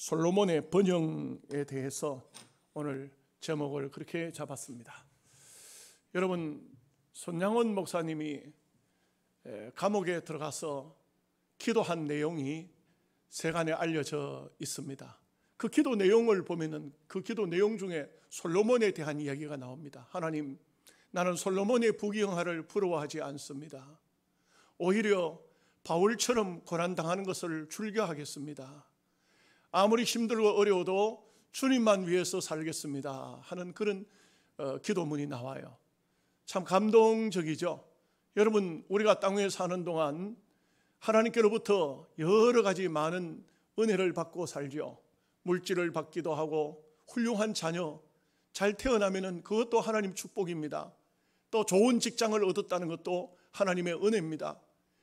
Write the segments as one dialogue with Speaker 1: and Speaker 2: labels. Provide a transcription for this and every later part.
Speaker 1: 솔로몬의 번영에 대해서 오늘 제목을 그렇게 잡았습니다. 여러분, 손양원 목사님이 감옥에 들어가서 기도한 내용이 세간에 알려져 있습니다. 그 기도 내용을 보면은 그 기도 내용 중에 솔로몬에 대한 이야기가 나옵니다. 하나님, 나는 솔로몬의 부귀영화를 부러워하지 않습니다. 오히려 바울처럼 고난당하는 것을 즐겨하겠습니다. 아무리 힘들고 어려워도 주님만 위해서 살겠습니다 하는 그런 기도문이 나와요. 참 감동적이죠. 여러분, 우리가 땅 위에 사는 동안 하나님께로부터 여러 가지 많은 은혜를 받고 살죠. 물질을 받기도 하고 훌륭한 자녀 잘 태어나면 그것도 하나님 축복입니다. 또 좋은 직장을 얻었다는 것도 하나님의 은혜입니다.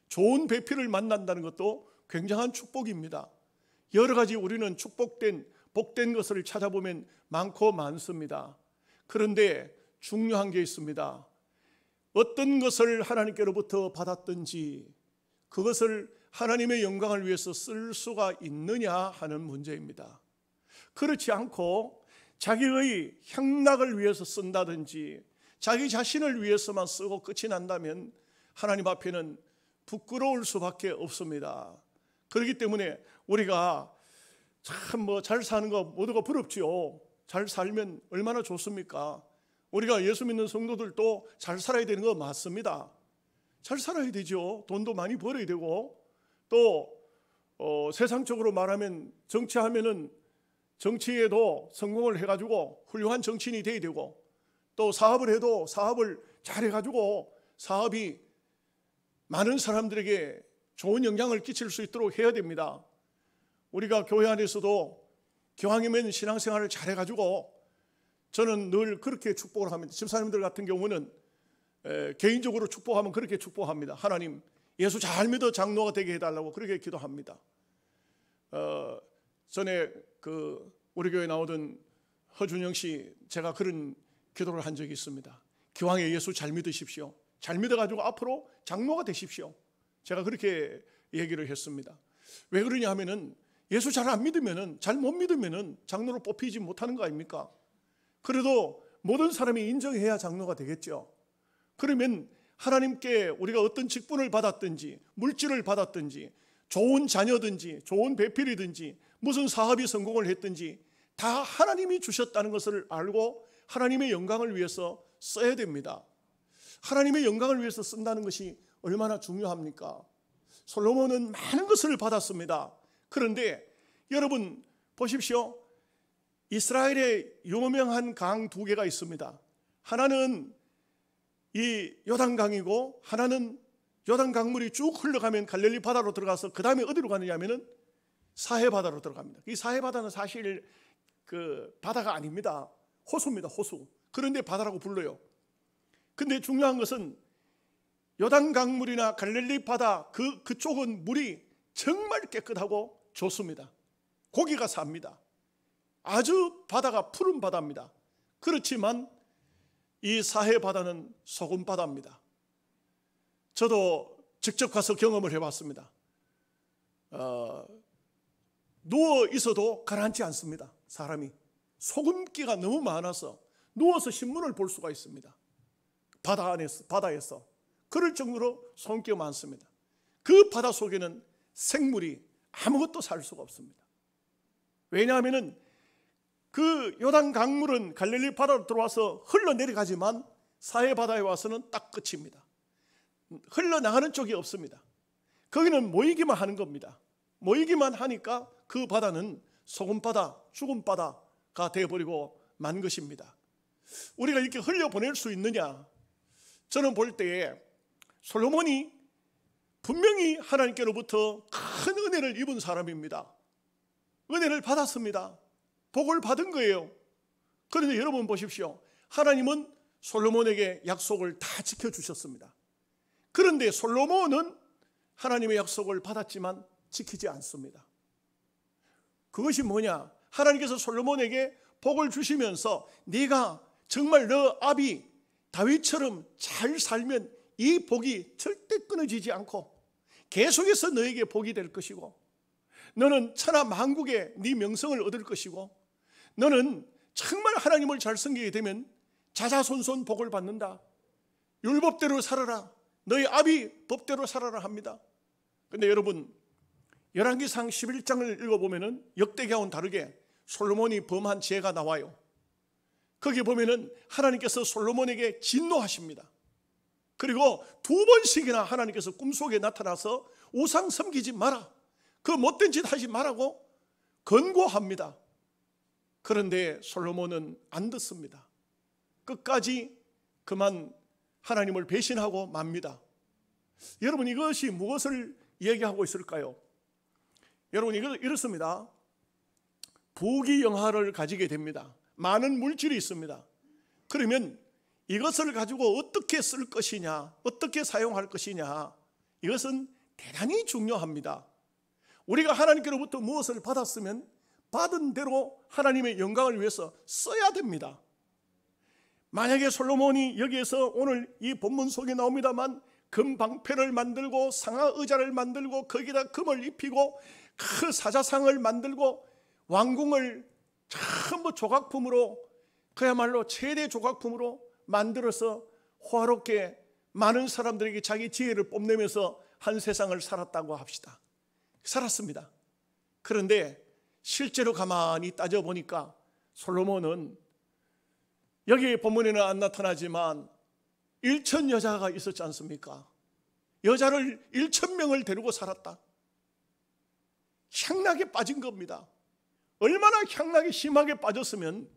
Speaker 1: 좋은 배필을 만난다는 것도 굉장한 축복입니다. 여러 가지 우리는 축복된 복된 것을 찾아보면 많고 많습니다. 그런데 중요한 게 있습니다. 어떤 것을 하나님께로부터 받았든지 그것을 하나님의 영광을 위해서 쓸 수가 있느냐 하는 문제입니다. 그렇지 않고 자기의 향락을 위해서 쓴다든지 자기 자신을 위해서만 쓰고 끝이 난다면 하나님 앞에는 부끄러울 수밖에 없습니다. 그렇기 때문에 우리가 참 잘 사는 거 모두가 부럽지요. 잘 살면 얼마나 좋습니까? 우리가 예수 믿는 성도들도 잘 살아야 되는 거 맞습니다. 잘 살아야 되죠. 돈도 많이 벌어야 되고 또 세상적으로 말하면 정치하면은 정치에도 성공을 해가지고 훌륭한 정치인이 돼야 되고 또 사업을 해도 사업을 잘 해가지고 사업이 많은 사람들에게 좋은 영향을 끼칠 수 있도록 해야 됩니다. 우리가 교회 안에서도 기왕이면 신앙생활을 잘 해가지고 저는 늘 그렇게 축복을 합니다. 집사님들 같은 경우는 개인적으로 축복하면 그렇게 축복합니다. 하나님, 예수 잘 믿어 장로가 되게 해달라고 그렇게 기도합니다. 전에 우리 교회 나오던 허준영 씨, 제가 그런 기도를 한 적이 있습니다. 기왕에 예수 잘 믿으십시오. 잘 믿어가지고 앞으로 장로가 되십시오. 제가 그렇게 얘기를 했습니다. 왜 그러냐 하면은 예수 잘 안 믿으면은, 잘 못 믿으면은 장로로 뽑히지 못하는 거 아닙니까? 그래도 모든 사람이 인정해야 장로가 되겠죠. 그러면 하나님께 우리가 어떤 직분을 받았든지 물질을 받았든지 좋은 자녀든지 좋은 배필이든지 무슨 사업이 성공을 했든지 다 하나님이 주셨다는 것을 알고 하나님의 영광을 위해서 써야 됩니다. 하나님의 영광을 위해서 쓴다는 것이 얼마나 중요합니까? 솔로몬은 많은 것을 받았습니다. 그런데 여러분 보십시오. 이스라엘에 유명한 강 두 개가 있습니다. 하나는 이 요단강이고 하나는 요단강물이 쭉 흘러가면 갈릴리 바다로 들어가서 그 다음에 어디로 가느냐 하면은 사해바다로 들어갑니다. 이 사해바다는 사실 그 바다가 아닙니다. 호수입니다. 호수. 그런데 바다라고 불러요. 근데 중요한 것은 요단강물이나 갈릴리 바다 그쪽은 물이 정말 깨끗하고 좋습니다. 고기가 삽니다. 아주 바다가 푸른 바다입니다. 그렇지만 이 사해 바다는 소금 바다입니다. 저도 직접 가서 경험을 해봤습니다. 누워 있어도 가라앉지 않습니다. 사람이 소금기가 너무 많아서 누워서 신문을 볼 수가 있습니다. 바다에서 그럴 정도로 소금기가 많습니다. 그 바다 속에는 생물이 아무것도 살 수가 없습니다. 왜냐하면 그 요단 강물은 갈릴리 바다로 들어와서 흘러내려가지만 사해 바다에 와서는 딱 끝입니다. 흘러나가는 쪽이 없습니다. 거기는 모이기만 하는 겁니다. 모이기만 하니까 그 바다는 소금바다, 죽은 바다가 되어버리고 만 것입니다. 우리가 이렇게 흘려보낼 수 있느냐? 저는 볼 때에 솔로몬이 분명히 하나님께로부터 큰 은혜를 입은 사람입니다. 은혜를 받았습니다. 복을 받은 거예요. 그런데 여러분 보십시오. 하나님은 솔로몬에게 약속을 다 지켜주셨습니다. 그런데 솔로몬은 하나님의 약속을 받았지만 지키지 않습니다. 그것이 뭐냐? 하나님께서 솔로몬에게 복을 주시면서 네가 정말 너 아비 다윗처럼 잘 살면 이 복이 절대 끊어지지 않고 계속해서 너에게 복이 될 것이고 너는 천하 만국에 네 명성을 얻을 것이고 너는 정말 하나님을 잘 섬기게 되면 자자손손 복을 받는다. 율법대로 살아라. 너희 아비 법대로 살아라 합니다. 근데 여러분, 열왕기상 11장을 읽어보면 역대기와는 다르게 솔로몬이 범한 죄가 나와요. 거기 보면은 하나님께서 솔로몬에게 진노하십니다. 그리고 2번씩이나 하나님께서 꿈속에 나타나서 우상 섬기지 마라, 그 못된 짓 하지 말라고 권고합니다. 그런데 솔로몬은 안 듣습니다. 끝까지 그만 하나님을 배신하고 맙니다. 여러분, 이것이 무엇을 얘기하고 있을까요? 여러분, 이렇습니다. 부귀영화를 가지게 됩니다. 많은 물질이 있습니다. 그러면 이것을 가지고 어떻게 쓸 것이냐, 어떻게 사용할 것이냐, 이것은 대단히 중요합니다. 우리가 하나님께로부터 무엇을 받았으면 받은 대로 하나님의 영광을 위해서 써야 됩니다. 만약에 솔로몬이 여기에서 오늘 이 본문 속에 나옵니다만 금방패를 만들고 상하의자를 만들고 거기다 금을 입히고 그 사자상을 만들고 왕궁을 전부 조각품으로, 그야말로 최대 조각품으로 만들어서 호화롭게 많은 사람들에게 자기 지혜를 뽐내면서 한 세상을 살았다고 합시다. 살았습니다. 그런데 실제로 가만히 따져보니까 솔로몬은 여기 본문에는 안 나타나지만 1천 여자가 있었지 않습니까? 여자를 1,000명을 데리고 살았다. 향락에 빠진 겁니다. 얼마나 향락에 심하게 빠졌으면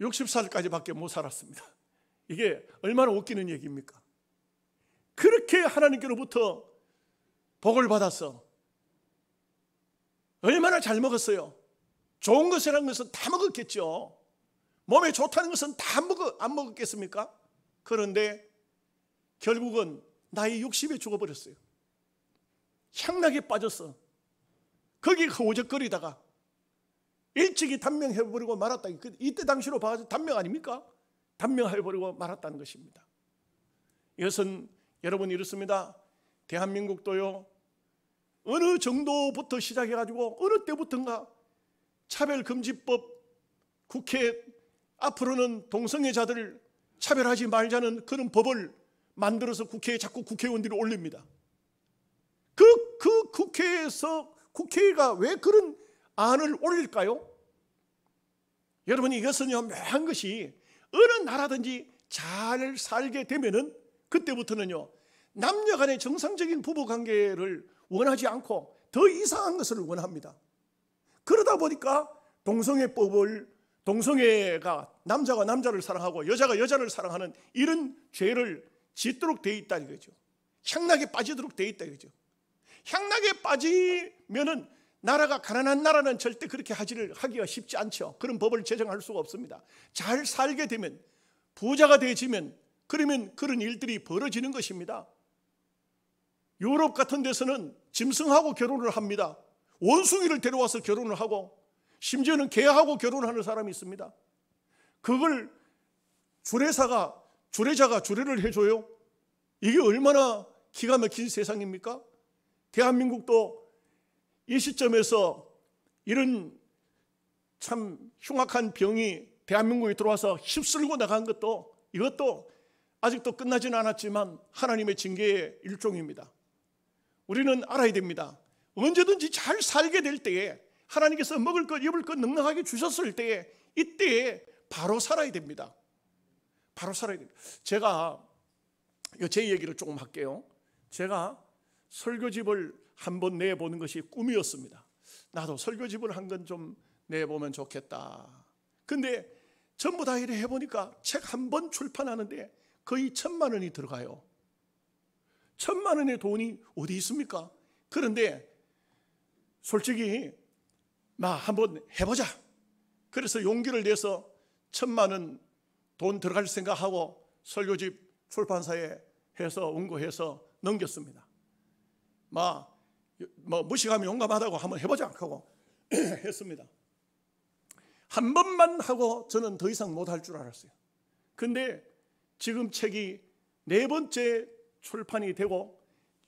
Speaker 1: 60살까지밖에 못 살았습니다. 이게 얼마나 웃기는 얘기입니까? 그렇게 하나님께로부터 복을 받았어. 얼마나 잘 먹었어요. 좋은 것이라는 것은 다 먹었겠죠. 몸에 좋다는 것은 다 안 먹었겠습니까? 그런데 결국은 나이 60에 죽어버렸어요. 향락에 빠졌어. 거기 허우적거리다가 일찍이 단명해버리고 말았다. 이때 당시로 봐서 단명 아닙니까? 단명해버리고 말았다는 것입니다. 이것은 여러분 이렇습니다. 대한민국도요, 어느 정도부터 시작해가지고 어느 때부터인가 차별금지법, 국회 앞으로는 동성애자들을 차별하지 말자는 그런 법을 만들어서 국회에 자꾸 국회의원들이 올립니다. 그 국회가 왜 그런 안을 올릴까요? 여러분, 이것은요, 묘한 것이 어느 나라든지 잘 살게 되면은 그때부터는요, 남녀 간의 정상적인 부부관계를 원하지 않고 더 이상한 것을 원합니다. 그러다 보니까 동성애가 남자가 남자를 사랑하고 여자가 여자를 사랑하는 이런 죄를 짓도록 되어 있다 이거죠. 향락에 빠지도록 되어 있다 이거죠. 향락에 빠지면은 나라가, 가난한 나라는 절대 그렇게 하기가 쉽지 않죠. 그런 법을 제정할 수가 없습니다. 잘 살게 되면, 부자가 되어지면, 그러면 그런 일들이 벌어지는 것입니다. 유럽 같은 데서는 짐승하고 결혼을 합니다. 원숭이를 데려와서 결혼을 하고, 심지어는 개하고 결혼하는 사람이 있습니다. 그걸 주례자가 주례를 해줘요. 이게 얼마나 기가 막힌 세상입니까? 대한민국도 이 시점에서 이런 참 흉악한 병이 대한민국에 들어와서 휩쓸고 나간 것도, 이것도 아직도 끝나지는 않았지만 하나님의 징계의 일종입니다. 우리는 알아야 됩니다. 언제든지 잘 살게 될 때에, 하나님께서 먹을 것 입을 것 넉넉하게 주셨을 때에, 이때에 바로 살아야 됩니다. 바로 살아야 됩니다. 제가 제 얘기를 조금 할게요. 제가 설교집을 한번 내보는 것이 꿈이었습니다. 나도 설교집을 한 건 좀 내보면 좋겠다. 근데 전부 다 이래 해보니까 책 한 번 출판하는데 거의 1,000만 원이 들어가요. 1,000만 원의 돈이 어디 있습니까? 그런데 솔직히 한번 해보자. 그래서 용기를 내서 1,000만 원 돈 들어갈 생각하고 설교집 출판사에 해서 응고해서 넘겼습니다. 무식하면 용감하다고 한번 해보자 하고 했습니다. 한 번만 하고 저는 더 이상 못할 줄 알았어요. 근데 지금 책이 4번째 출판이 되고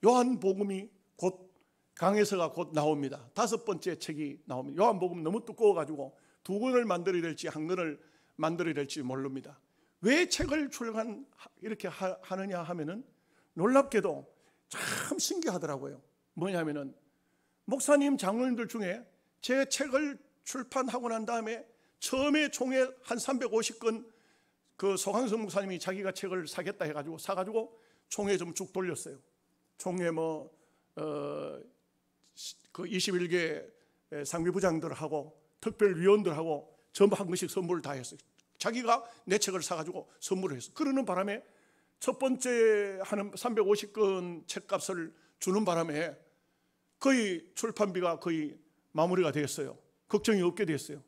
Speaker 1: 요한복음이 곧 강에서가 곧 나옵니다. 5번째 책이 나옵니다. 요한복음 너무 두꺼워가지고 2권을 만들어야 될지 1권을 만들어야 될지 모릅니다. 왜 책을 이렇게 하느냐 하면은 놀랍게도 참 신기하더라고요. 뭐냐면은 목사님, 장로님들 중에 제 책을 출판하고 난 다음에 처음에 총회 한 350권 그 소강성 목사님이 자기가 책을 사겠다 해가지고 사가지고 총회 좀 쭉 돌렸어요. 총회 그 21개 상비부장들하고 특별위원들하고 전부 한 권씩 선물을 다 했어요. 자기가 내 책을 사가지고 선물을 했어요. 그러는 바람에 첫 번째 하는 350권 책값을 주는 바람에 거의 출판비가 거의 마무리가 됐어요. 걱정이 없게 됐어요.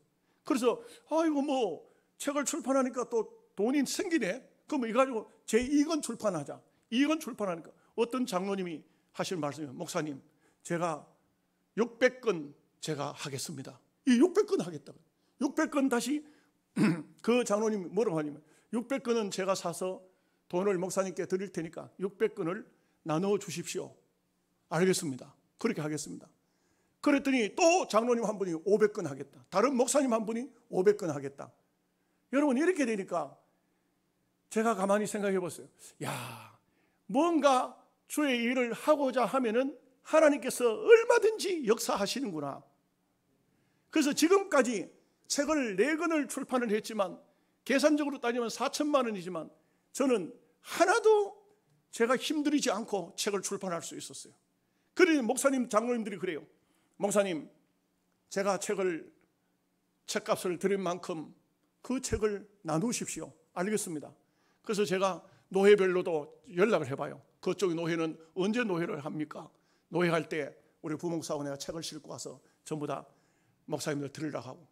Speaker 1: 그래서 아이고 책을 출판하니까 또 돈이 생기네. 그럼 이거 가지고 제2권 출판하자. 2권 출판하니까 어떤 장로님이 하실 말씀이 목사님, 제가 600권 제가 하겠습니다. 이 600권 하겠다. 600권 다시 그 장로님이 뭐라고 하냐면 600권은 제가 사서 돈을 목사님께 드릴 테니까 600권을 나누어 주십시오. 알겠습니다. 그렇게 하겠습니다. 그랬더니 또 장로님 한 분이 500권 하겠다. 다른 목사님 한 분이 500권 하겠다. 여러분 이렇게 되니까 제가 가만히 생각해 보세요. 야, 뭔가 주의 일을 하고자 하면은 하나님께서 얼마든지 역사하시는구나. 그래서 지금까지 책을 4권을 출판을 했지만 계산적으로 따지면 4천만 원이지만 저는 하나도 제가 힘들이지 않고 책을 출판할 수 있었어요. 그러니 목사님, 장로님들이 그래요. 목사님, 제가 책값을 드린 만큼 그 책을 나누십시오. 알겠습니다. 그래서 제가 노회별로도 연락을 해봐요. 그쪽 노회는 언제 노회를 합니까? 노회할 때 우리 부목사하고 내가 책을 싣고 가서 전부 다 목사님들 들으라고 하고,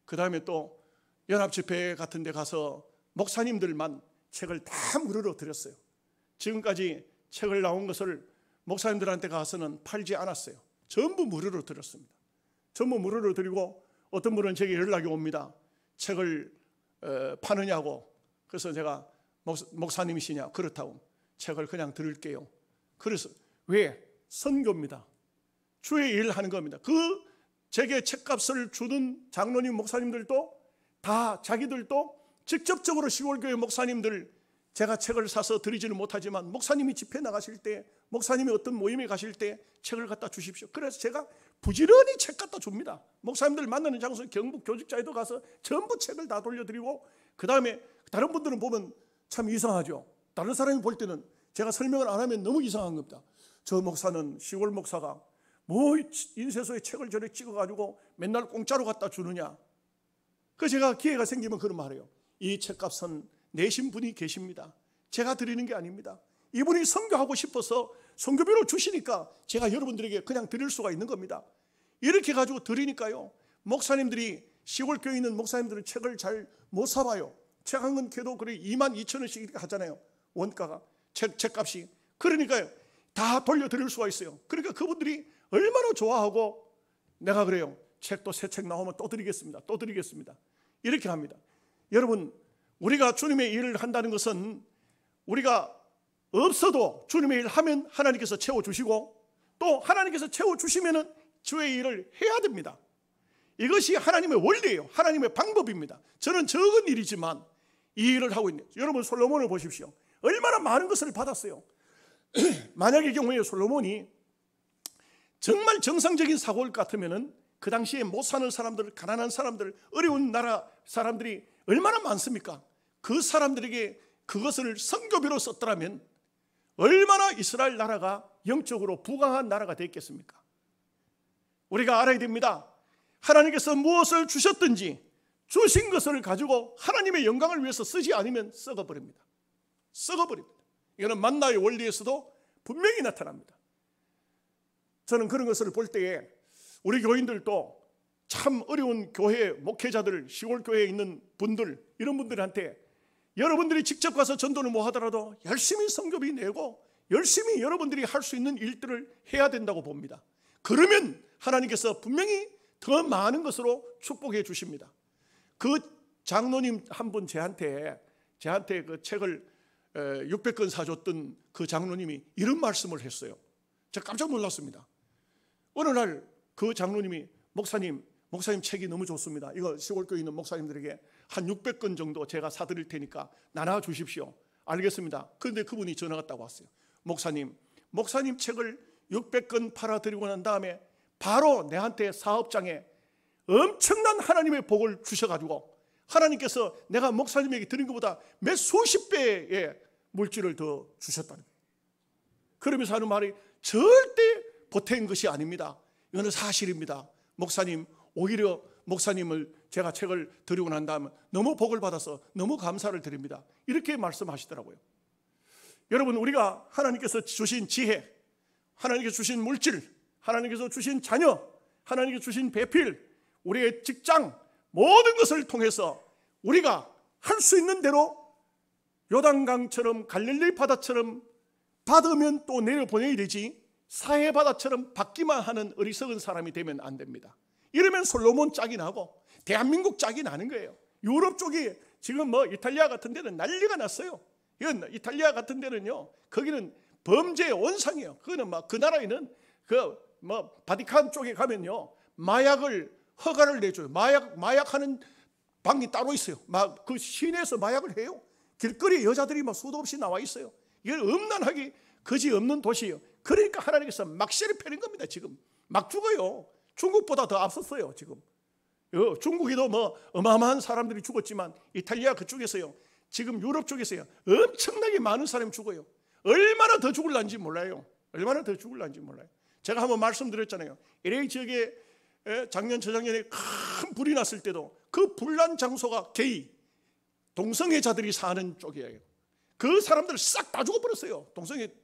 Speaker 1: 그 다음에 또 연합집회 같은 데 가서 목사님들만 책을 다 무료로 드렸어요. 지금까지 책을 나온 것을 목사님들한테 가서는 팔지 않았어요. 전부 무료로 드렸습니다. 전부 무료로 드리고 어떤 분은 제게 연락이 옵니다. 책을 파느냐고. 그래서 제가 목사님이시냐? 그렇다고. 책을 그냥 드릴게요. 그래서 왜? 선교입니다. 주의 일을 하는 겁니다. 그 제게 책값을 주는 장로님, 목사님들도 다 자기들도 직접적으로 시골교회 목사님들 제가 책을 사서 드리지는 못하지만 목사님이 집회 나가실 때, 목사님이 어떤 모임에 가실 때 책을 갖다 주십시오. 그래서 제가 부지런히 책 갖다 줍니다. 목사님들 만나는 장소 경북 교직자에도 가서 전부 책을 다 돌려드리고, 그 다음에 다른 분들은 보면 참 이상하죠. 다른 사람이 볼 때는 제가 설명을 안 하면 너무 이상한 겁니다. 저 목사는 시골 목사가 뭐 인쇄소에 책을 저렇게 찍어가지고 맨날 공짜로 갖다 주느냐. 그래서 제가 기회가 생기면 그런 말이에요. 이 책값은 내신 분이 계십니다. 제가 드리는 게 아닙니다. 이분이 선교하고 싶어서 선교비로 주시니까 제가 여러분들에게 그냥 드릴 수가 있는 겁니다. 이렇게 가지고 드리니까요, 목사님들이 시골 교회에 있는 목사님들은 책을 잘 못 사봐요. 책 한 권 캐도 그래 22,000원씩 이렇게 하잖아요. 원가가 책값이. 그러니까요 다 돌려드릴 수가 있어요. 그러니까 그분들이 얼마나 좋아하고, 내가 그래요, 책도 새 책 나오면 또 드리겠습니다. 또 드리겠습니다. 이렇게 합니다. 여러분, 우리가 주님의 일을 한다는 것은 우리가 없어도 주님의 일을 하면 하나님께서 채워주시고, 또 하나님께서 채워주시면 주의 일을 해야 됩니다. 이것이 하나님의 원리예요. 하나님의 방법입니다. 저는 적은 일이지만 이 일을 하고 있네요. 여러분, 솔로몬을 보십시오. 얼마나 많은 것을 받았어요. 만약의 경우에 솔로몬이 정말 정상적인 사고일 것 같으면 그 당시에 못 사는 사람들, 가난한 사람들, 어려운 나라 사람들이 얼마나 많습니까? 그 사람들에게 그것을 선교비로 썼더라면 얼마나 이스라엘 나라가 영적으로 부강한 나라가 됐겠습니까? 우리가 알아야 됩니다. 하나님께서 무엇을 주셨든지 주신 것을 가지고 하나님의 영광을 위해서 쓰지 않으면 썩어버립니다. 썩어버립니다. 이거는 만나의 원리에서도 분명히 나타납니다. 저는 그런 것을 볼 때에 우리 교인들도 참 어려운 교회 목회자들, 시골 교회에 있는 분들, 이런 분들한테 여러분들이 직접 가서 전도를 못 하더라도 열심히 선교비 내고 열심히 여러분들이 할 수 있는 일들을 해야 된다고 봅니다. 그러면 하나님께서 분명히 더 많은 것으로 축복해 주십니다. 그 장로님 한 분 저한테 그 책을 600권 사줬던 그 장로님이 이런 말씀을 했어요. 제가 깜짝 놀랐습니다. 어느 날 그 장로님이 목사님 책이 너무 좋습니다. 이거 시골교회 있는 목사님들에게 한 600권 정도 제가 사드릴 테니까 나눠 주십시오. 알겠습니다. 그런데 그분이 전화가 딱 왔어요. 목사님 책을 600권 팔아드리고 난 다음에 바로 내한테 사업장에 엄청난 하나님의 복을 주셔가지고 하나님께서 내가 목사님에게 드린 것보다 몇 수십 배의 물질을 더 주셨다는 거예요. 그러면서 하는 말이 절대 보탠 것이 아닙니다. 이거는 사실입니다. 목사님, 오히려 목사님을 제가 책을 드리고 난 다음에 너무 복을 받아서 너무 감사를 드립니다. 이렇게 말씀하시더라고요. 여러분, 우리가 하나님께서 주신 지혜, 하나님께서 주신 물질, 하나님께서 주신 자녀, 하나님께서 주신 배필, 우리의 직장, 모든 것을 통해서 우리가 할 수 있는 대로 요단강처럼 갈릴리 바다처럼 받으면 또 내려보내야 되지, 사해 바다처럼 받기만 하는 어리석은 사람이 되면 안 됩니다. 이러면 솔로몬 짝이 나고 대한민국 짝이 나는 거예요. 유럽 쪽이 지금 이탈리아 같은 데는 난리가 났어요. 이건 이탈리아 같은 데는요, 거기는 범죄의 원상이에요. 그거는 그 나라에는 바티칸 쪽에 가면요, 마약을 허가를 내줘요. 마약하는 방이 따로 있어요. 그 시내에서 마약을 해요. 길거리에 여자들이 수도 없이 나와 있어요. 이건 음란하기 거지없는 도시예요. 그러니까 하나님께서 막시를 펴는 겁니다. 지금 막 죽어요. 중국보다 더 앞섰어요. 지금 중국에도 어마어마한 사람들이 죽었지만 이탈리아 그쪽에서요, 지금 유럽 쪽에서요, 엄청나게 많은 사람이 죽어요. 얼마나 더 죽을란지 몰라요. 얼마나 더 죽을란지 몰라요. 제가 한번 말씀드렸잖아요. LA 지역에 작년 저작년에 큰 불이 났을 때도 그 불난 장소가 게이 동성애자들이 사는 쪽이에요. 그 사람들 싹 다 죽어버렸어요.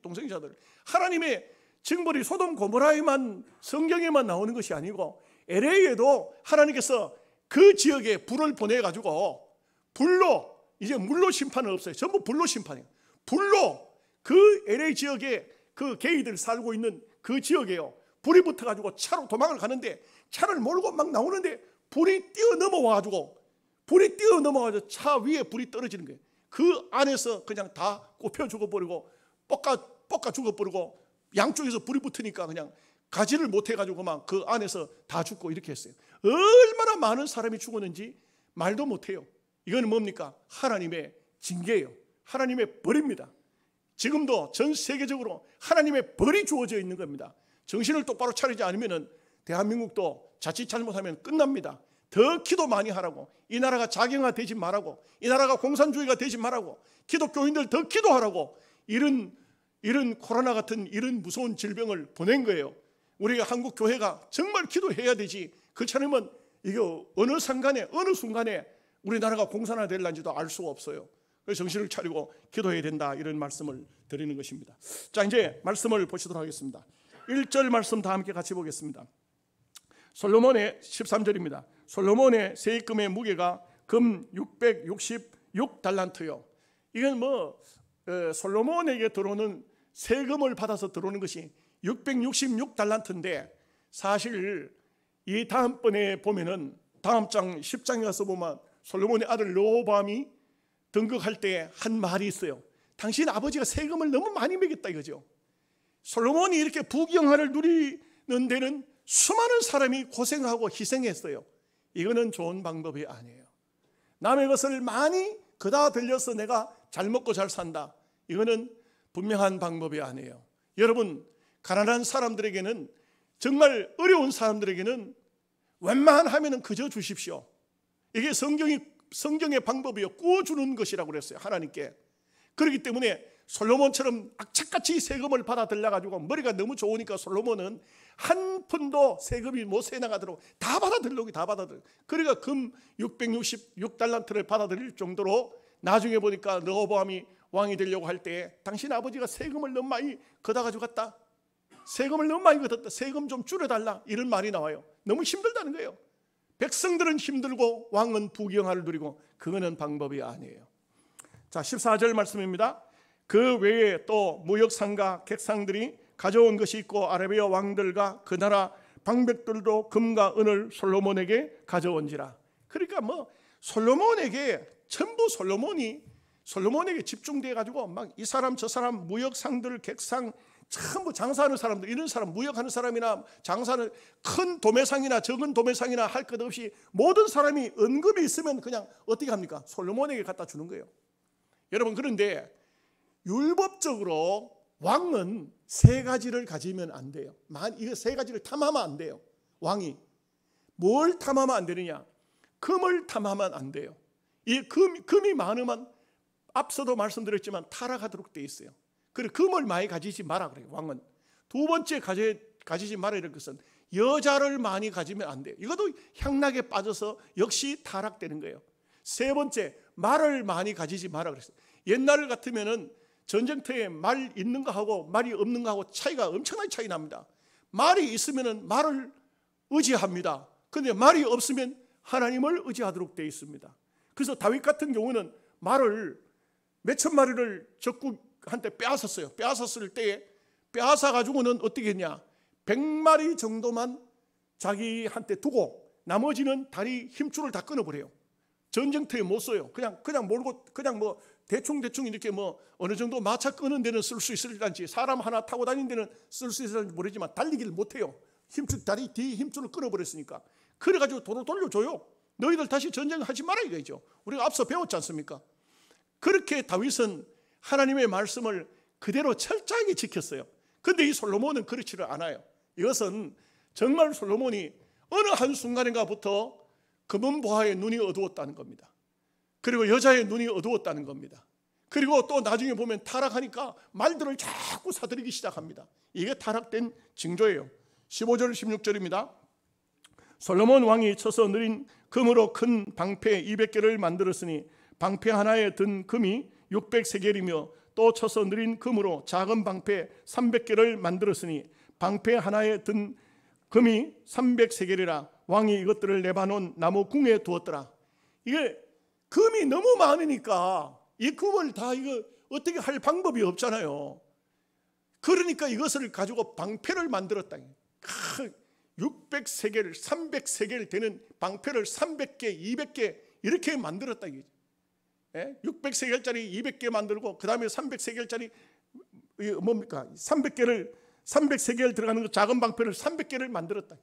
Speaker 1: 동성애자들. 하나님의 징벌이 소돔 고모라에만, 성경에만 나오는 것이 아니고 LA에도 하나님께서 그 지역에 불을 보내가지고 불로, 이제 물로 심판은 없어요. 전부 불로 심판이에요. 불로 그 LA 지역에 그 게이들 살고 있는 그 지역에요, 불이 붙어가지고 차로 도망을 가는데 차를 몰고 막 나오는데 불이 뛰어넘어와가지고 차 위에 불이 떨어지는 거예요. 그 안에서 그냥 다 꼽혀 죽어버리고 볶아 죽어버리고, 양쪽에서 불이 붙으니까 그냥 가지를 못해가지고 막 그 안에서 다 죽고 이렇게 했어요. 얼마나 많은 사람이 죽었는지 말도 못해요. 이거는 뭡니까? 하나님의 징계예요. 하나님의 벌입니다. 지금도 전 세계적으로 하나님의 벌이 주어져 있는 겁니다. 정신을 똑바로 차리지 않으면 대한민국도 자칫 잘못하면 끝납니다. 더 기도 많이 하라고, 이 나라가 자경화되지 말라고, 이 나라가 공산주의가 되지 말라고, 기독교인들 더 기도하라고 이런 코로나 같은 이런 무서운 질병을 보낸 거예요. 우리가 한국 교회가 정말 기도해야 되지. 그렇지 않으면 이게 어느 순간에 우리나라가 공산화될는지도 알 수가 없어요. 그래서 정신을 차리고 기도해야 된다, 이런 말씀을 드리는 것입니다. 자, 이제 말씀을 보시도록 하겠습니다. 1절 말씀 다 함께 같이 보겠습니다. 솔로몬의 13절입니다. 솔로몬의 세입금의 무게가 금 666달란트요. 이건 솔로몬에게 들어오는 세금을 받아서 들어오는 것이 666달란트인데, 사실 이 다음번에 보면은 다음 장 10장에 가서 보면 솔로몬의 아들 르호보암이 등극할 때 한 말이 있어요. 당신 아버지가 세금을 너무 많이 매겼다 이거죠. 솔로몬이 이렇게 부경화를 누리는 데는 수많은 사람이 고생하고 희생했어요. 이거는 좋은 방법이 아니에요. 남의 것을 많이 그다 들려서 내가 잘 먹고 잘 산다, 이거는 분명한 방법이 아니에요. 여러분, 가난한 사람들에게는, 정말 어려운 사람들에게는 웬만하면 그저 주십시오. 이게 성경의 방법이요, 꾸어주는 것이라고 그랬어요, 하나님께. 그렇기 때문에 솔로몬처럼 악착같이 세금을 받아들여가지고 머리가 너무 좋으니까 솔로몬은 한 푼도 세금이 못 새나가도록 다 받아들여. 그러니까 금 666달란트를 받아들일 정도로, 나중에 보니까 르호보암이 왕이 되려고 할 때 당신 아버지가 세금을 너무 많이 걷어가지고 갔다, 세금을 너무 많이 걷었다, 세금 좀 줄여달라, 이런 말이 나와요. 너무 힘들다는 거예요. 백성들은 힘들고 왕은 부경화를 누리고, 그거는 방법이 아니에요. 자, 14절 말씀입니다. 그 외에 또 무역상과 객상들이 가져온 것이 있고 아라비아 왕들과 그 나라 방백들도 금과 은을 솔로몬에게 가져온지라. 그러니까 솔로몬에게 전부 솔로몬에게 집중돼 가지고 막 이 사람 저 사람 무역상들, 객상 전부 장사하는 사람들, 이런 사람, 무역하는 사람이나 장사는 큰 도매상이나 적은 도매상이나 할 것 없이 모든 사람이 은금이 있으면 그냥 어떻게 합니까? 솔로몬에게 갖다 주는 거예요. 여러분, 그런데 율법적으로 왕은 세 가지를 가지면 안 돼요. 이거 세 가지를 탐하면 안 돼요. 왕이 뭘 탐하면 안 되느냐? 금을 탐하면 안 돼요. 이 금이 많으면 앞서도 말씀드렸지만 타락하도록 돼 있어요. 그리고 금을 많이 가지지 마라 그래요. 왕은 두 번째 가지지 마라 이런 것은 여자를 많이 가지면 안 돼요. 이것도 향락에 빠져서 역시 타락되는 거예요. 세 번째, 말을 많이 가지지 마라 그랬어요. 옛날 같으면은 전쟁터에 말 있는 거하고 말이 없는 거하고 차이가 엄청나게 차이 납니다. 말이 있으면은 말을 의지합니다. 그런데 말이 없으면 하나님을 의지하도록 되어 있습니다. 그래서 다윗 같은 경우는 말을 몇천 마리를 적국한테 빼앗았어요. 빼앗았을 때에 빼앗아 가지고는 어떻게 했냐? 100마리 정도만 자기한테 두고 나머지는 다리 힘줄을 다 끊어버려요. 전쟁터에 못 써요. 그냥 몰고 그냥 뭐 대충 이렇게 뭐 어느 정도 마차 끄는 데는 쓸 수 있을지, 사람 하나 타고 다니는 데는 쓸 수 있을지 모르지만 달리기를 못해요. 힘줄, 다리 뒤 힘줄을 끊어버렸으니까. 그래가지고 도로 돌려줘요. 너희들 다시 전쟁하지 마라 이거죠. 우리가 앞서 배웠지 않습니까? 그렇게 다윗은 하나님의 말씀을 그대로 철저하게 지켰어요. 그런데 이 솔로몬은 그렇지를 않아요. 이것은 정말 솔로몬이 어느 한순간인가부터 금은보화의 눈이 어두웠다는 겁니다. 그리고 여자의 눈이 어두웠다는 겁니다. 그리고 또 나중에 보면 타락하니까 말들을 자꾸 사들이기 시작합니다. 이게 타락된 징조예요. 15절 16절입니다. 솔로몬 왕이 쳐서 느린 금으로 큰 방패 200개를 만들었으니 방패 하나에 든 금이 600세겔이며 또 쳐서 느린 금으로 작은 방패 300개를 만들었으니 방패 하나에 든 금이 300세겔이라 왕이 이것들을 레바논 나무 궁에 두었더라. 이게 금이 너무 많으니까 이 금을 다 이거 어떻게 할 방법이 없잖아요. 그러니까 이것을 가지고 방패를 만들었다. 600세겔, 300세겔 되는 방패를 300개, 200개 이렇게 만들었다. 600세겔짜리 200개 만들고 그 다음에 300세겔짜리 뭡니까? 300세겔 들어가는 그 작은 방패를 300개를 만들었다.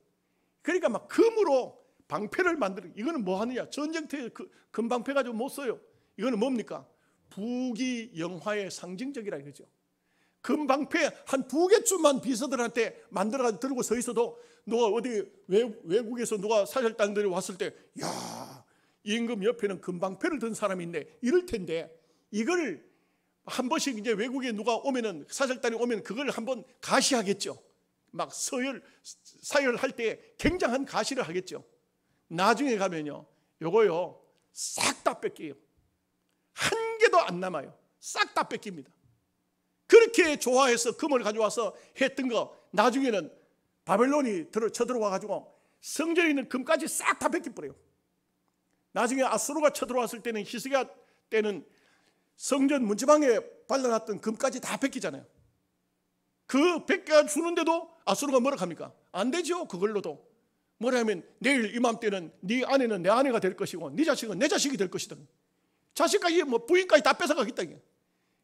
Speaker 1: 그러니까 막 금으로 방패를 만들어. 이거는 뭐 하느냐? 전쟁터에 금방패 가지고 못 써요. 이거는 뭡니까? 부귀영화의 상징적이라 이거죠. 금방패 한 2개쯤만 비서들한테 만들어가지고 들고 서 있어도 누가 어디 외국에서 누가 사절단들이 왔을 때 야, 임금 옆에는 금방패를 든 사람이 있네 이럴 텐데 이걸 한 번씩 이제 외국에 누가 오면은 사절단이 오면 그걸 한번 가시하겠죠. 막 사열할 때 굉장한 가시를 하겠죠. 나중에 가면요, 요거요 싹 다 뺏겨요. 한 개도 안 남아요. 싹 다 뺏깁니다. 그렇게 좋아해서 금을 가져와서 했던 거 나중에는 바벨론이 쳐들어와 가지고 성전에 있는 금까지 싹 다 뺏겨버려요. 나중에 아수르가 쳐들어왔을 때는 히스기야 때는 성전 문지방에 발라놨던 금까지 다 뺏기잖아요. 그 뺏겨 주는데도 아수르가 뭐라 합니까? 안 되죠. 그걸로도 뭐라 하면 내일 이맘때는 네 아내는 내 아내가 될 것이고 네 자식은 내 자식이 될 것이다. 자식까지 뭐 부인까지 다 뺏어가겠다.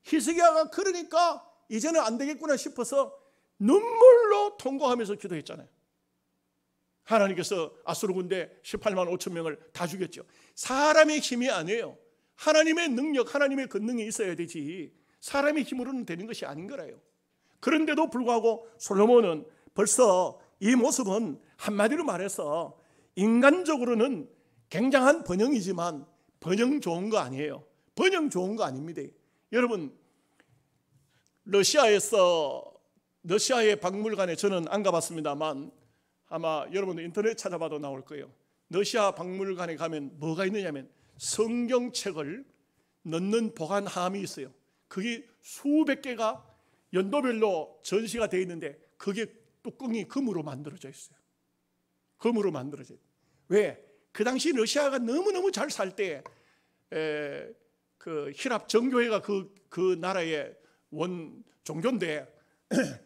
Speaker 1: 히스기야가 그러니까 이제는 안 되겠구나 싶어서 눈물로 통곡하면서 기도했잖아요. 하나님께서 아수르 군대 18만 5천 명을 다 죽였죠. 사람의 힘이 아니에요. 하나님의 능력, 하나님의 권능이 있어야 되지 사람의 힘으로는 되는 것이 아닌 거라요. 그런데도 불구하고 솔로몬은 벌써 이 모습은 한마디로 말해서 인간적으로는 굉장한 번영이지만 번영 좋은 거 아니에요. 번영 좋은 거 아닙니다. 여러분, 러시아의 박물관에 저는 안 가봤습니다만 아마 여러분들 인터넷 찾아봐도 나올 거예요. 러시아 박물관에 가면 뭐가 있느냐면 성경책을 넣는 보관함이 있어요. 그게 수백 개가 연도별로 전시가 되어 있는데 그게 뚜껑이 금으로 만들어져 있어요. 금으로 만들어져 있어요. 왜? 그 당시 러시아가 너무너무 잘 살 때 그 히랍 정교회가 그 나라의 원 종교인데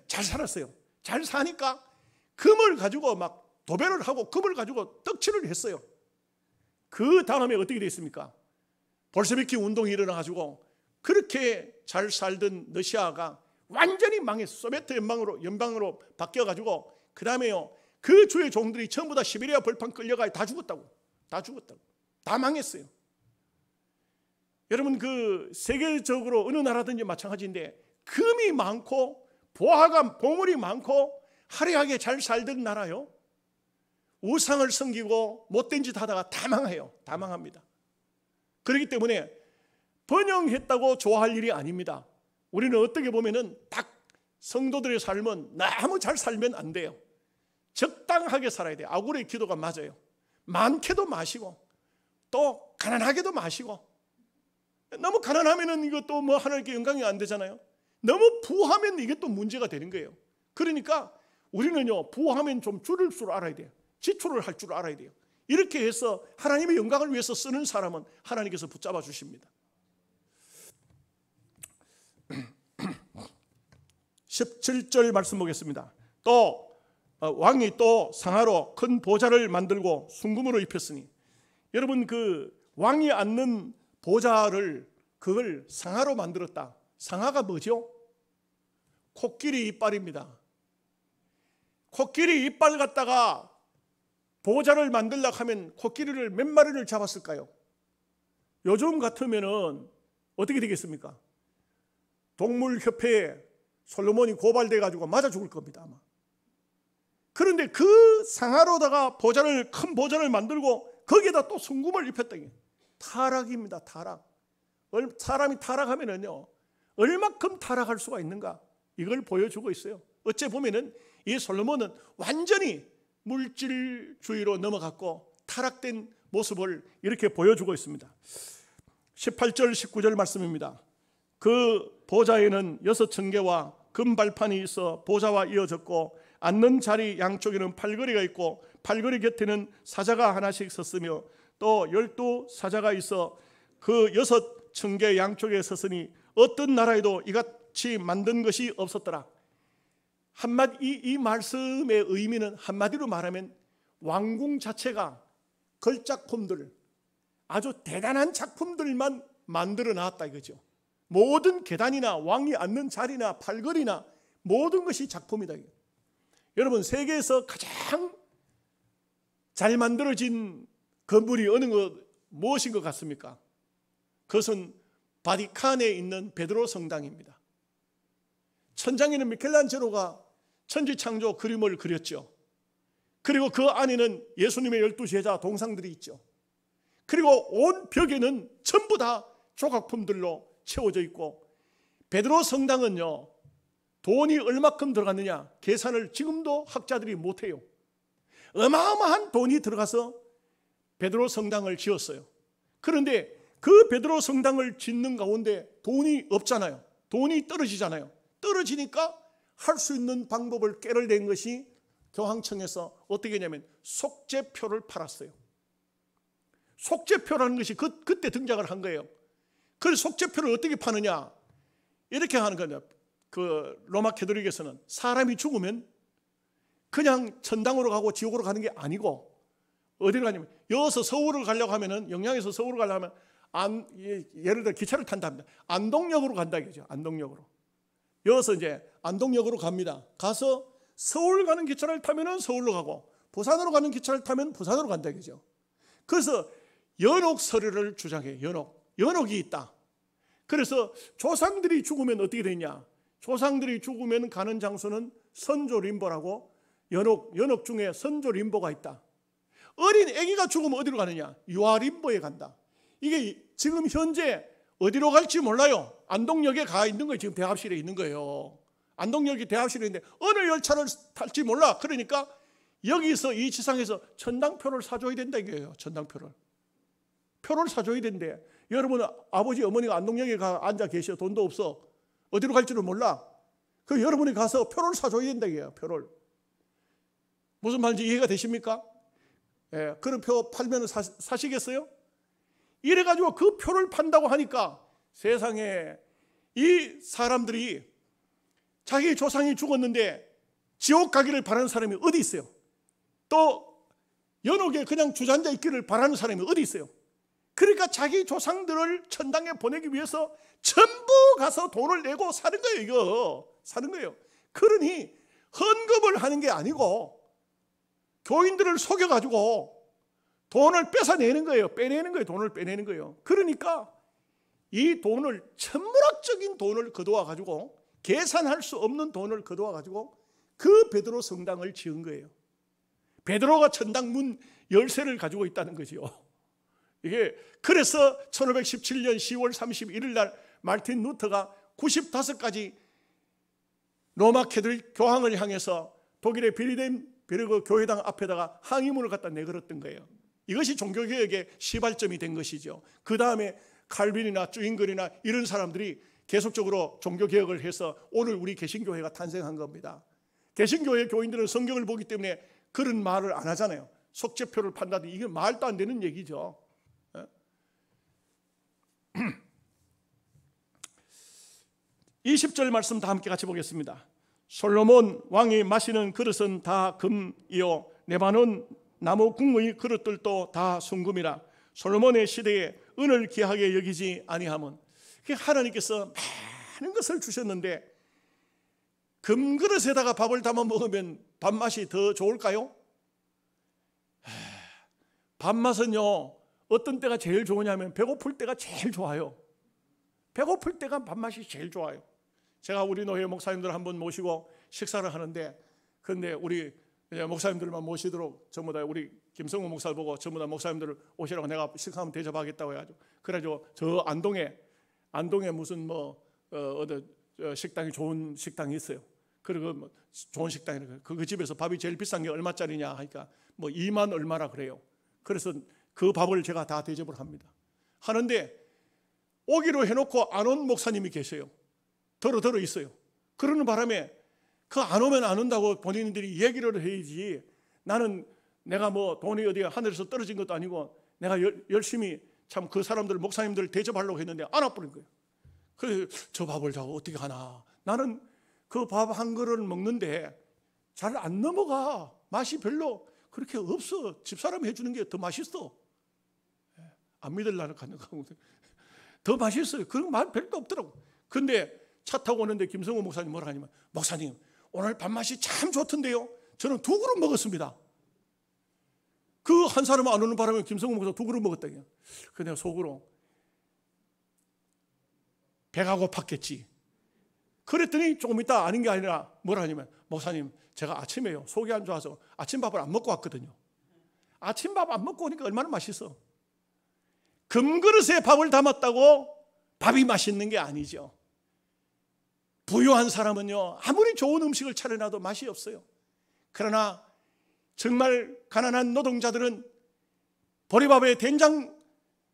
Speaker 1: 잘 살았어요. 잘 사니까 금을 가지고 막 도배를 하고 금을 가지고 떡칠을 했어요. 그 다음에 어떻게 됐습니까? 볼셰비키 운동이 일어나가지고 그렇게 잘 살던 러시아가 완전히 망했어. 소비에트 연방으로 바뀌어가지고 그 다음에요, 그 주의 종들이 전부 다 시베리아 벌판 끌려가 다 죽었다고. 다 망했어요. 여러분, 그 세계적으로 어느 나라든지 마찬가지인데 금이 많고 보물이 많고 화려하게 잘 살던 나라요, 우상을 섬기고 못된 짓 하다가 다 망해요. 다 망합니다. 그렇기 때문에 번영했다고 좋아할 일이 아닙니다. 우리는 어떻게 보면은 딱 성도들의 삶은 너무 잘 살면 안 돼요. 적당하게 살아야 돼요. 아구레의 기도가 맞아요. 많게도 마시고 또 가난하게도 마시고. 너무 가난하면은 이것도 뭐 하나님께 영광이 안 되잖아요. 너무 부하면 이게 또 문제가 되는 거예요. 그러니까 우리는요, 부하면 좀 줄일 줄 알아야 돼요. 지출을 할 줄 알아야 돼요. 이렇게 해서 하나님의 영광을 위해서 쓰는 사람은 하나님께서 붙잡아 주십니다. 17절 말씀 보겠습니다. 또 왕이 또 상하로 큰 보좌를 만들고 순금으로 입혔으니, 여러분, 그 왕이 앉는 보좌를 그걸 상하로 만들었다. 상하가 뭐죠? 코끼리 이빨입니다. 코끼리 이빨 갖다가 보좌를 만들려고 하면 코끼리를 몇 마리를 잡았을까요? 요즘 같으면은 어떻게 되겠습니까? 동물협회에 솔로몬이 고발돼 가지고 맞아 죽을 겁니다, 아마. 그런데 그 상하로다가 큰 보좌를 만들고 거기에다 또 순금을 입혔다. 타락입니다. 타락. 사람이 타락하면은요, 얼마큼 타락할 수가 있는가, 이걸 보여주고 있어요. 어째 보면은 이 솔로몬은 완전히 물질주의로 넘어갔고 타락된 모습을 이렇게 보여주고 있습니다. 18절 19절 말씀입니다. 그 보좌에는 6층계와 금발판이 있어 보좌와 이어졌고, 앉는 자리 양쪽에는 팔걸이가 있고 팔걸이 곁에는 사자가 하나씩 섰으며, 또 12사자가 있어 그 6층계 양쪽에 섰으니 어떤 나라에도 이같이 만든 것이 없었더라. 이 말씀의 의미는 한마디로 말하면 왕궁 자체가 걸작품들, 아주 대단한 작품들만 만들어 놨다 이거죠. 모든 계단이나 왕이 앉는 자리나 팔걸이나 모든 것이 작품이다. 여러분, 세계에서 가장 잘 만들어진 건물이 무엇인 것 같습니까? 그것은 바티칸에 있는 베드로 성당입니다. 천장에는 미켈란젤로가 천지창조 그림을 그렸죠. 그리고 그 안에는 예수님의 12제자 동상들이 있죠. 그리고 온 벽에는 전부 다 조각품들로 채워져 있고, 베드로 성당은요, 돈이 얼마큼 들어갔느냐 계산을 지금도 학자들이 못해요. 어마어마한 돈이 들어가서 베드로 성당을 지었어요. 그런데 그 베드로 성당을 짓는 가운데 돈이 없잖아요. 돈이 떨어지잖아요. 떨어지니까 할 수 있는 방법을 깨달은 것이 교황청에서 어떻게 했냐면 속죄표를 팔았어요. 속죄표라는 것이 그때 등장을 한 거예요. 그래서 속죄표를 어떻게 파느냐, 이렇게 하는 거냐. 그 로마 캐톨릭에서는 사람이 죽으면 그냥 천당으로 가고 지옥으로 가는 게 아니고 어디로 가냐면, 여기서 서울을 가려고 하면은, 영양에서 서울을 가려고 하면 예를 들어 기차를 탄다 합니다. 안동역으로 간다 이거죠. 안동역으로. 여기서 이제 안동역으로 갑니다. 가서 서울 가는 기차를 타면은 서울로 가고, 부산으로 가는 기차를 타면 부산으로 간다 이거죠. 그래서 연옥 서류를 주장해요. 연옥이 있다. 그래서 조상들이 죽으면 어떻게 되냐? 조상들이 죽으면 가는 장소는 선조 림보라고, 연옥 중에 선조 림보가 있다. 어린 아기가 죽으면 어디로 가느냐? 유아 림보에 간다. 이게 지금 현재 어디로 갈지 몰라요. 안동역에 가 있는 거예요. 지금 대합실에 있는 거예요. 안동역이 대합실에 있는데 어느 열차를 탈지 몰라. 그러니까 여기서 이 지상에서 천당표를 사줘야 된다 이거예요. 천당표를. 표를 사줘야 된대. 여러분 아버지 어머니가 안동역에 앉아 계셔. 돈도 없어. 어디로 갈지를 몰라. 그 여러분이 가서 표를 사줘야 된다 이거예요. 표를. 무슨 말인지 이해가 되십니까? 예, 그런 표 팔면 사시겠어요? 이래가지고 그 표를 판다고 하니까 세상에 이 사람들이 자기 조상이 죽었는데 지옥 가기를 바라는 사람이 어디 있어요? 또 연옥에 그냥 주저앉아 있기를 바라는 사람이 어디 있어요? 그러니까 자기 조상들을 천당에 보내기 위해서 전부 가서 돈을 내고 사는 거예요. 이거 사는 거예요. 그러니 헌금을 하는 게 아니고 교인들을 속여가지고 돈을 뺏어내는 거예요. 빼내는 거예요. 돈을 빼내는 거예요. 그러니까 이 돈을, 천문학적인 돈을 거두어가지고, 계산할 수 없는 돈을 거두어가지고 그 베드로 성당을 지은 거예요. 베드로가 천당 문 열쇠를 가지고 있다는 거죠. 이게 그래서 1517년 10월 31일 날 마르틴 루터가 95가지 로마 캐톨릭 교황을 향해서 독일의 베르그 교회당 앞에다가 항의문을 갖다 내걸었던 거예요. 이것이 종교개혁의 시발점이 된 것이죠. 그 다음에 칼빈이나 쭈잉글이나 이런 사람들이 계속적으로 종교개혁을 해서 오늘 우리 개신교회가 탄생한 겁니다. 개신교회 교인들은 성경을 보기 때문에 그런 말을 안 하잖아요. 속죄표를 판다든지 이게 말도 안 되는 얘기죠. 20절 말씀 다 함께 같이 보겠습니다. 솔로몬 왕이 마시는 그릇은 다 금이요 레바논 나무 궁의 그릇들도 다 순금이라. 솔로몬의 시대에 은을 귀하게 여기지 아니함은, 하나님께서 많은 것을 주셨는데 금그릇에다가 밥을 담아 먹으면 밥맛이 더 좋을까요? 밥맛은요, 어떤 때가 제일 좋으냐면 배고플 때가 제일 좋아요. 배고플 때가 밥맛이 제일 좋아요. 제가 우리 노회 목사님들 한번 모시고 식사를 하는데, 근데 우리 목사님들만 모시도록 전부 다 우리 김성호 목사를 보고 전부 다 목사님들 오시라고 내가 식사 한번 대접하겠다고 해가지고, 그래가지고 저 안동에 무슨 어디 식당이 좋은 식당이 있어요. 그리고 뭐 좋은 식당이래. 그 집에서 밥이 제일 비싼 게 얼마짜리냐 하니까 뭐 2만 얼마라 그래요. 그래서 그 밥을 제가 다 대접을 합니다. 하는데 오기로 해놓고 안 온 목사님이 계세요. 더러 있어요. 그러는 바람에 그 안 오면 안 온다고 본인들이 얘기를 해야지. 나는 내가 뭐 돈이 어디 하늘에서 떨어진 것도 아니고 내가 열심히 참 그 사람들 목사님들 대접하려고 했는데 안 와버린 거예요. 그래서 저 밥을 자 어떻게 하나. 나는 그 밥 한 그릇을 먹는데 잘 안 넘어가. 맛이 별로 그렇게 없어. 집사람이 해주는 게 더 맛있어. 안 믿으려는 가능하고 더 맛있어요. 그런 말 별도 없더라고. 근데 차 타고 오는데 김성호 목사님 뭐라 하냐면, 목사님 오늘 밥맛이 참 좋던데요. 저는 2그릇 먹었습니다. 그 한 사람은 안 오는 바람에 김성호 목사 2그릇 먹었다. 그 내가 속으로 배가 고팠겠지. 그랬더니 조금 있다 아닌 게 아니라 뭐라 하냐면, 목사님 제가 아침에요 속이 안 좋아서 아침밥을 안 먹고 왔거든요. 아침밥 안 먹고 오니까 얼마나 맛있어. 금그릇에 밥을 담았다고 밥이 맛있는 게 아니죠. 부유한 사람은요 아무리 좋은 음식을 차려놔도 맛이 없어요. 그러나 정말 가난한 노동자들은 보리밥에 된장,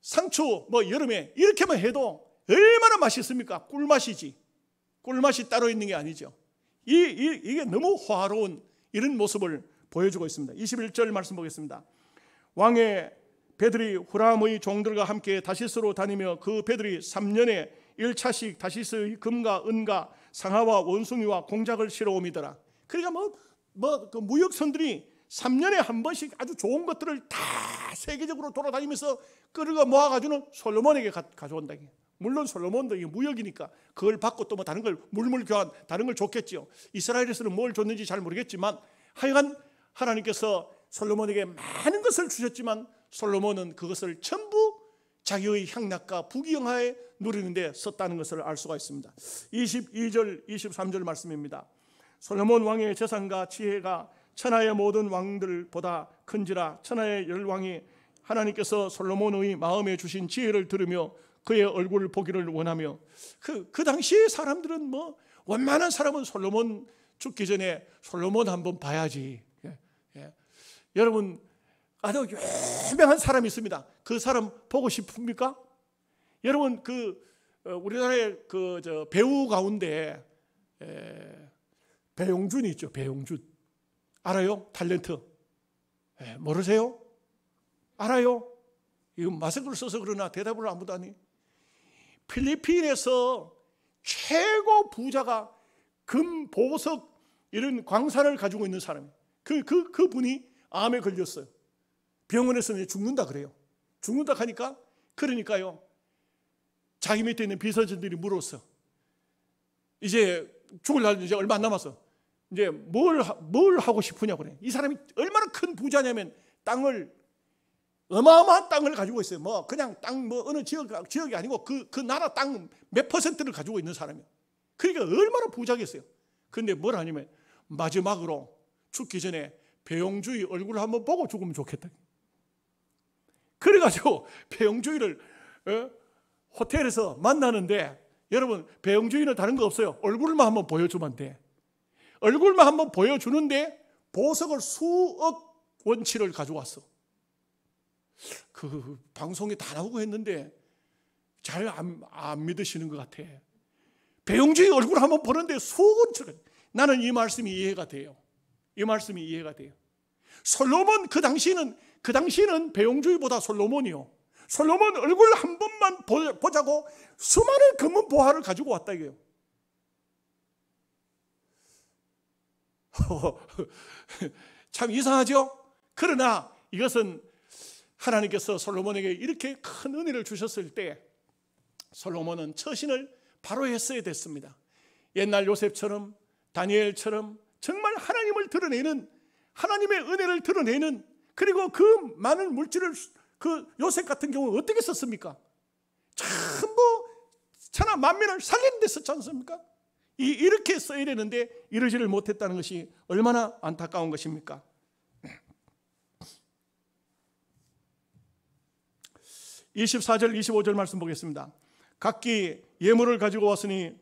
Speaker 1: 상추 뭐 여름에 이렇게만 해도 얼마나 맛있습니까? 꿀맛이지. 꿀맛이 따로 있는 게 아니죠. 이게 너무 화로운 이런 모습을 보여주고 있습니다. 21절 말씀 보겠습니다. 왕의 배들이 후람의 종들과 함께 다시스로 다니며 그 배들이 3년에 1차씩 다시스의 금과 은과 상아와 원숭이와 공작을 실어오미더라. 그러니까 그 무역선들이 3년에 한 번씩 아주 좋은 것들을 다 세계적으로 돌아다니면서 끌어가 모아가지고는 솔로몬에게 가져온다. 물론 솔로몬도 이게 무역이니까 그걸 받고 또 뭐 다른 걸 물물 교환 다른 걸 줬겠죠. 이스라엘에서는 뭘 줬는지 잘 모르겠지만 하여간 하나님께서 솔로몬에게 많은 것을 주셨지만 솔로몬은 그것을 전부 자기의 향락과 부귀영화에 누리는 데 썼다는 것을 알 수가 있습니다. 22절 23절 말씀입니다. 솔로몬 왕의 재산과 지혜가 천하의 모든 왕들보다 큰지라. 천하의 열왕이 하나님께서 솔로몬의 마음에 주신 지혜를 들으며 그의 얼굴을 보기를 원하며, 그 당시의 사람들은 뭐 원만한 사람은 솔로몬 죽기 전에 솔로몬 한번 봐야지. 여러분 아주 유명한 사람이 있습니다. 그 사람 보고 싶습니까? 여러분 우리나라의 배우 가운데 배용준이 있죠. 배용준 알아요? 탤런트 모르세요? 알아요? 이거 마스크를 써서 그러나 대답을 아무도 안 해. 필리핀에서 최고 부자가 금, 보석 이런 광산을 가지고 있는 사람이에요. 그분이 암에 걸렸어요. 병원에서는 죽는다 그래요. 죽는다 하니까 그러니까요. 자기 밑에 있는 비서진들이 물었어. 이제 죽을 날 이제 얼마 안 남았어. 이제 뭘 하고 싶으냐고 그래. 이 사람이 얼마나 큰 부자냐면 어마어마한 땅을 가지고 있어요. 뭐 그냥 땅 뭐 어느 지역이 아니고 그 나라 땅 몇 퍼센트를 가지고 있는 사람이에요. 그러니까 얼마나 부자겠어요. 그런데 뭘 하냐면 마지막으로 죽기 전에 배용주의 얼굴을 한번 보고 죽으면 좋겠다. 그래가지고 배용주의를 호텔에서 만나는데, 여러분 배용주의는 다른 거 없어요. 얼굴만 한번 보여주면 돼. 얼굴만 한번 보여주는데 보석을 수억 원치를 가지고 왔어. 그 방송에 다 나오고 했는데 잘 안 믿으시는 것 같아. 배용주의 얼굴 한번 보는데 수억 원치를. 나는 이 말씀이 이해가 돼요. 이 말씀이 이해가 돼요. 솔로몬 그 당시는 배용주의보다 솔로몬이요. 솔로몬 얼굴 한 번만 보자고 수많은 금은 보화를 가지고 왔다 이거예요. 참 이상하죠? 그러나 이것은 하나님께서 솔로몬에게 이렇게 큰 은혜를 주셨을 때 솔로몬은 처신을 바로 했어야 됐습니다. 옛날 요셉처럼 다니엘처럼 정말 하나님을 드러내는, 하나님의 은혜를 드러내는, 그리고 그 많은 물질을 그 요셉 같은 경우는 어떻게 썼습니까? 전부 천하 만민을 살리는 데 썼지 않습니까? 이렇게 써야 되는데 이러지를 못했다는 것이 얼마나 안타까운 것입니까? 24절 25절 말씀 보겠습니다. 각기 예물을 가지고 왔으니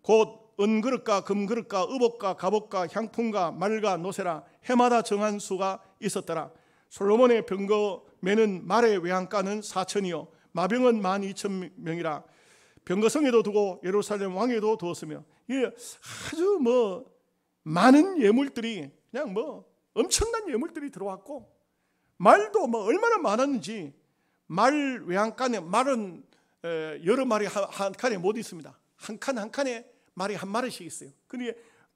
Speaker 1: 곧 은그릇과 금그릇과 의복과 갑옷과 향품과 말과 노새라 해마다 정한 수가 있었더라. 솔로몬의 병거 매는 말의 외양간은 4천이요 마병은 12,000명이라. 병거성에도 두고 예루살렘 왕에도 두었으며, 이게 아주 많은 예물들이, 그냥 엄청난 예물들이 들어왔고, 말도 얼마나 많았는지. 말 외양간에, 말은 여러 마리 한 칸에 못 있습니다. 한 칸에 말이 한 마리씩 있어요. 그런데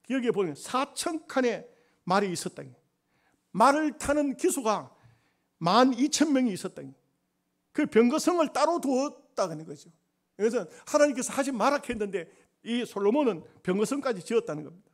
Speaker 1: 여기에 보면 4,000칸의 말이 있었다. 말을 타는 기수가 12,000명이 있었다. 그 병거성을 따로 두었다는 거죠. 그래서 하나님께서 하지 마라 했는데 이 솔로몬은 병거성까지 지었다는 겁니다.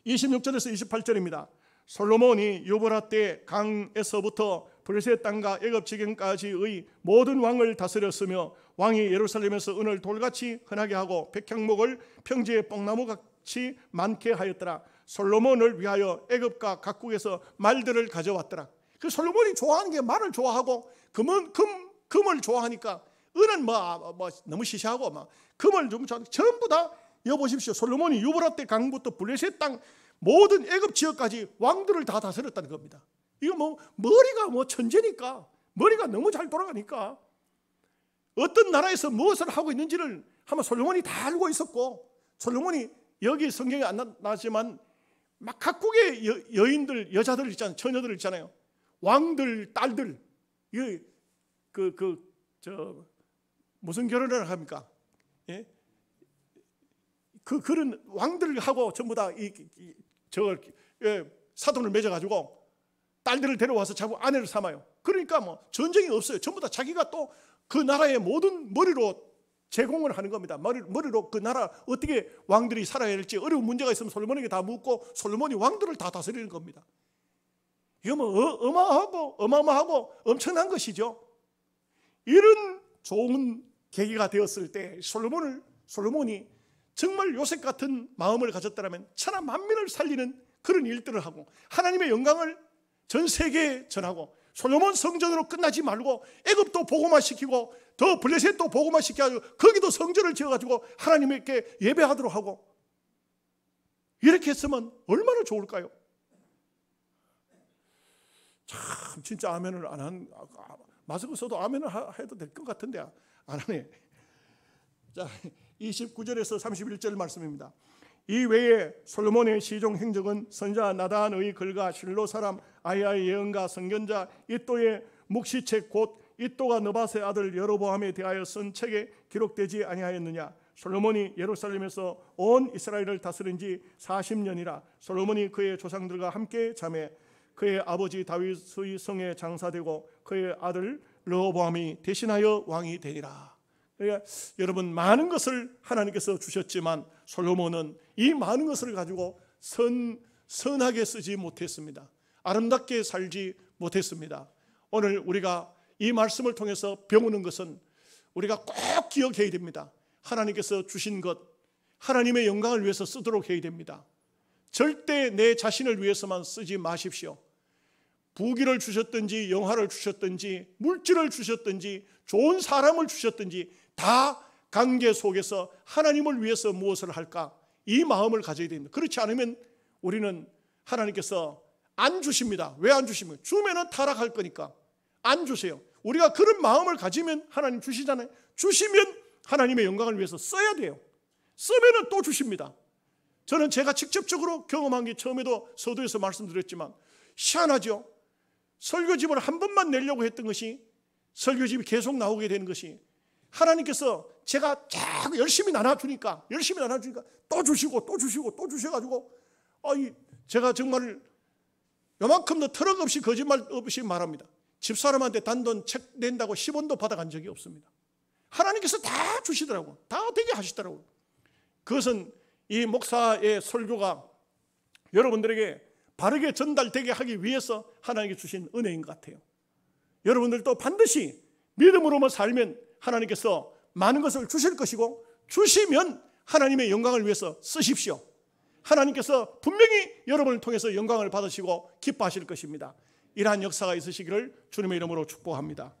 Speaker 1: 26절에서 28절입니다. 솔로몬이 유브라 때 강에서부터 블레셋 땅과 애굽 지경까지의 모든 왕을 다스렸으며 왕이 예루살렘에서 은을 돌같이 흔하게 하고 백향목을 평지의 뽕나무같이 많게 하였더라. 솔로몬을 위하여 애굽과 각국에서 말들을 가져왔더라. 그 솔로몬이 좋아하는 게 말을 좋아하고 금을 좋아하니까 은은 너무 시시하고 금을 좀 좋아하니까 전부 다 여보십시오. 솔로몬이 유브라 때 강부터 블레셋 땅 모든 애굽 지역까지 왕들을 다 다스렸다는 겁니다. 이거 머리가 천재니까, 머리가 너무 잘 돌아가니까 어떤 나라에서 무엇을 하고 있는지를 아마 솔로몬이 다 알고 있었고, 솔로몬이 여기 성경에 안 나지만 막 각국의 여인들, 여자들 있잖아요, 처녀들 있잖아요, 왕들, 딸들, 무슨 결혼을 합니까? 예? 그런 왕들하고 전부 다 사돈을 맺어가지고 딸들을 데려와서 자꾸 아내를 삼아요. 그러니까 전쟁이 없어요. 전부 다 자기가 또 그 나라의 모든 머리로 제공을 하는 겁니다. 머리로 그 나라 어떻게 왕들이 살아야 할지 어려운 문제가 있으면 솔로몬에게 다 묻고 솔로몬이 왕들을 다 다스리는 겁니다. 이거 어마어마하고 엄청난 것이죠. 이런 좋은 계기가 되었을 때 솔로몬이 정말 요셉 같은 마음을 가졌다면 천하 만민을 살리는 그런 일들을 하고 하나님의 영광을 전 세계에 전하고, 솔로몬 성전으로 끝나지 말고 애굽도 복음화시키고 더 블레셋도 복음화시켜가지고 거기도 성전을 지어가지고 하나님께 예배하도록 하고, 이렇게 했으면 얼마나 좋을까요? 참 진짜 아멘을 안 한, 마스크 써도 아멘을 해도 될 것 같은데 안 하네. 자, 29절에서 31절 말씀입니다. 이 외에 솔로몬의 시종 행적은 선자 나단의 글과 실로 사람 아히야의 예언가 선견자 이또의 묵시책 곧 이또가 느밧의 아들 여로보암에 대하여 쓴 책에 기록되지 아니하였느냐. 솔로몬이 예루살렘에서 온 이스라엘을 다스린 지 40년이라. 솔로몬이 그의 조상들과 함께 자매 그의 아버지 다윗의 성에 장사되고 그의 아들 르호보암이 대신하여 왕이 되니라. 그러니까 여러분, 많은 것을 하나님께서 주셨지만 솔로몬은 이 많은 것을 가지고 선하게 쓰지 못했습니다. 아름답게 살지 못했습니다. 오늘 우리가 이 말씀을 통해서 배우는 것은 우리가 꼭 기억해야 됩니다. 하나님께서 주신 것, 하나님의 영광을 위해서 쓰도록 해야 됩니다. 절대 내 자신을 위해서만 쓰지 마십시오. 부귀를 주셨든지 영화를 주셨든지 물질을 주셨든지 좋은 사람을 주셨든지 다 관계 속에서 하나님을 위해서 무엇을 할까? 이 마음을 가져야 됩니다. 그렇지 않으면 우리는 하나님께서 안 주십니다. 왜 안 주십니까? 주면은 타락할 거니까 안 주세요. 우리가 그런 마음을 가지면 하나님 주시잖아요. 주시면 하나님의 영광을 위해서 써야 돼요. 쓰면은 또 주십니다. 저는 제가 직접적으로 경험한 게 처음에도 서두에서 말씀드렸지만 희한하죠. 설교집을 한 번만 내려고 했던 것이 설교집이 계속 나오게 되는 것이 하나님께서 제가 자꾸 열심히 나눠주니까 또 주시고 또 주시고 또 주셔가지고 제가 정말 요만큼도 트럭 없이 거짓말 없이 말합니다. 집사람한테 단돈 책 낸다고 10원도 받아간 적이 없습니다. 하나님께서 다 주시더라고요. 다 되게 하시더라고요. 그것은 이 목사의 설교가 여러분들에게 바르게 전달되게 하기 위해서 하나님께 주신 은혜인 것 같아요. 여러분들도 반드시 믿음으로만 살면 하나님께서 많은 것을 주실 것이고 주시면 하나님의 영광을 위해서 쓰십시오. 하나님께서 분명히 여러분을 통해서 영광을 받으시고 기뻐하실 것입니다. 이러한 역사가 있으시기를 주님의 이름으로 축복합니다.